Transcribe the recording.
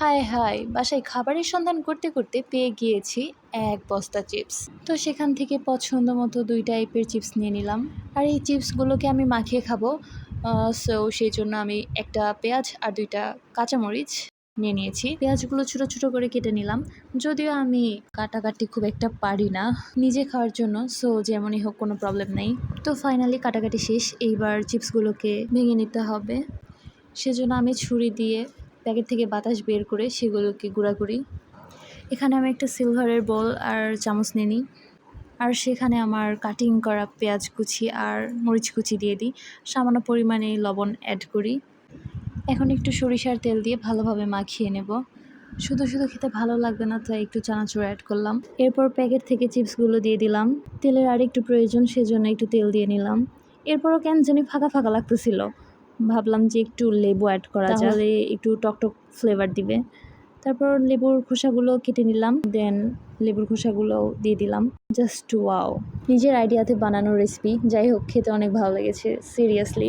হায় হায়, বাসায় খাবারের সন্ধান করতে করতে পেয়ে গিয়েছি এক বস্তা চিপস। তো সেখান থেকে পছন্দ মতো 2 টাইপের চিপস নিয়ে নিলাম। আর এই চিপসগুলোকে আমি মাখিয়ে খাবো। সেই জন্য আমি একটা পেঁয়াজ আর 2টা কাঁচামরিচ নিয়ে নিয়েছি। পেঁয়াজগুলো ছোটো ছোটো করে কেটে নিলাম। যদিও আমি কাটাকাটি খুব একটা পারি না নিজে খাওয়ার জন্য, যেমনই হোক কোনো প্রবলেম নেই। তো ফাইনালি কাটাকাটি শেষ। এইবার চিপসগুলোকে ভেঙে নিতে হবে। সেজন্য আমি ছুরি দিয়ে প্যাকেট থেকে বাতাস বের করে সেগুলোকে গুঁড়া করি। এখানে আমি একটা সিলভারের বোল আর চামচ নিয়ে নিই। আর সেখানে আমার কাটিং করা পেঁয়াজ কুচি আর মরিচ কুচি দিয়ে দিই। সামান্য পরিমাণে লবণ অ্যাড করি। এখন একটু সরিষার তেল দিয়ে ভালোভাবে মাখিয়ে নেব। শুধু শুধু খেতে ভালো লাগবে না, তাই একটু চানাচুর অ্যাড করলাম। এরপর প্যাকেট থেকে চিপসগুলো দিয়ে দিলাম। তেলের আর একটু প্রয়োজন, সেজন্য একটু তেল দিয়ে নিলাম। এরপরও কেন জানি ফাঁকা ফাঁকা লাগতেছিল। ভাবলাম যে একটু লেবু অ্যাড করা যায়, তাহলে একটু টকটক ফ্লেভার দিবে। তারপর লেবুর খোসাগুলো কেটে নিলাম, দেন লেবুর খোসাগুলো দিয়ে দিলাম। জাস্ট ওয়াও, নিজের আইডিয়াতে বানানো রেসিপি। যাই হোক, খেতে অনেক ভালো লেগেছে, সিরিয়াসলি।